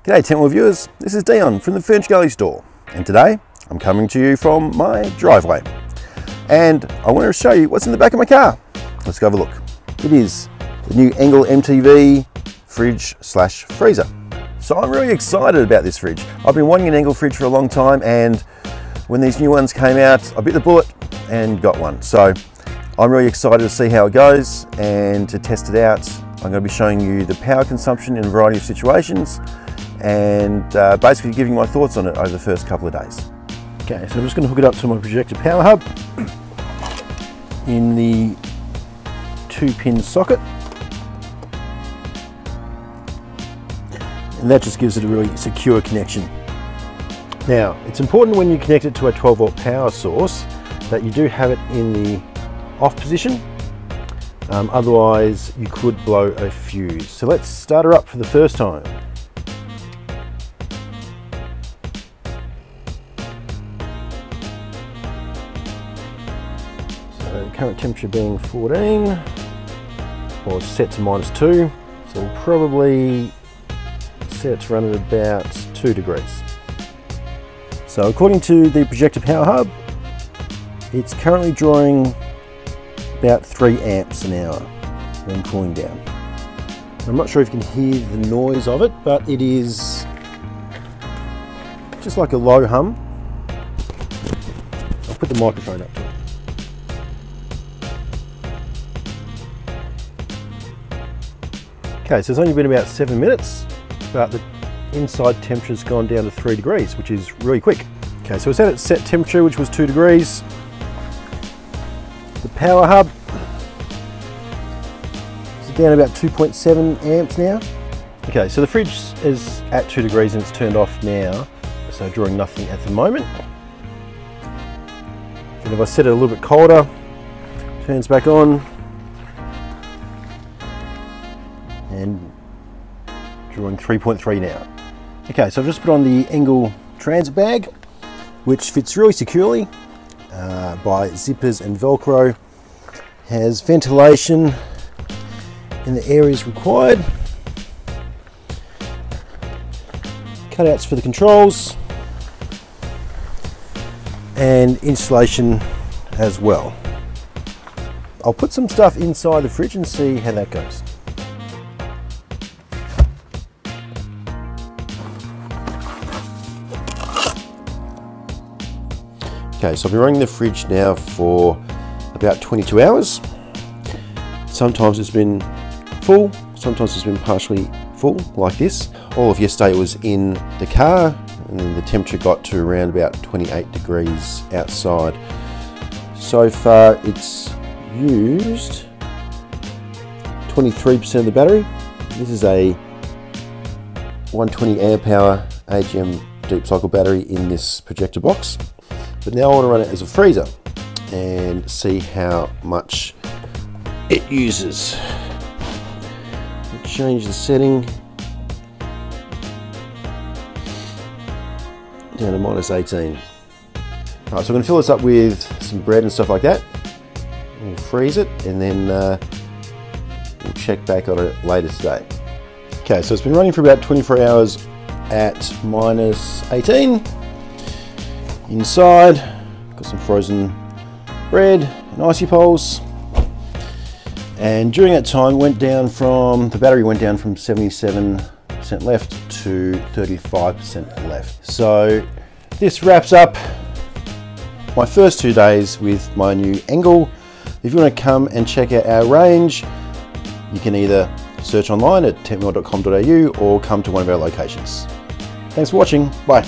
G'day Tentworld viewers, this is Dion from the Furniture Gallery store, and today I'm coming to you from my driveway and I want to show you what's in the back of my car. Let's go have a look. It is the new Engel MT-V fridge slash freezer. So I'm really excited about this fridge. I've been wanting an Engel fridge for a long time, and when these new ones came out I bit the bullet and got one. So I'm really excited to see how it goes and to test it out. I'm going to be showing you the power consumption in a variety of situations and basically giving my thoughts on it over the first couple of days. Okay, so I'm just going to hook it up to my Projector Power Hub in the 2-pin socket, and that just gives it a really secure connection. Now, it's important when you connect it to a 12-volt power source that you do have it in the off position, otherwise you could blow a fuse. So let's start her up for the first time. So current temperature being 14, or set to -2, so we'll probably set it to run at about 2 degrees. So according to the Projector Power Hub, it's currently drawing about 3 amps an hour when cooling down. I'm not sure if you can hear the noise of it, but it is just like a low hum. I'll put the microphone up to it. Okay, so it's only been about 7 minutes, but the inside temperature's gone down to 3 degrees, which is really quick. Okay, so it's at its set temperature, which was 2 degrees. The power hub is down about 2.7 amps now. Okay, so the fridge is at 2 degrees and it's turned off now, so drawing nothing at the moment. And if I set it a little bit colder, turns back on, and drawing 3.3 now. Okay, so I've just put on the Engel transit bag, which fits really securely by zippers and Velcro, has ventilation in the areas required, cutouts for the controls, and insulation as well. I'll put some stuff inside the fridge and see how that goes. Okay, so I've been running the fridge now for about 22 hours. Sometimes it's been full, sometimes it's been partially full, like this. All of yesterday it was in the car, and then the temperature got to around about 28 degrees outside. So far it's used 23% of the battery. This is a 120 amp hour AGM deep cycle battery in this projector box. But now I want to run it as a freezer and see how much it uses. I'll change the setting down to -18. Alright, so I'm going to fill this up with some bread and stuff like that. We'll freeze it and then we'll check back on it later today. Okay, so it's been running for about 24 hours at -18. Inside, got some frozen bread and icy poles, and during that time the battery went down from 77% left to 35% left. So this wraps up my first 2 days with my new Engel. If you want to come and check out our range, you can either search online at tentworld.com.au or come to one of our locations. Thanks for watching, bye.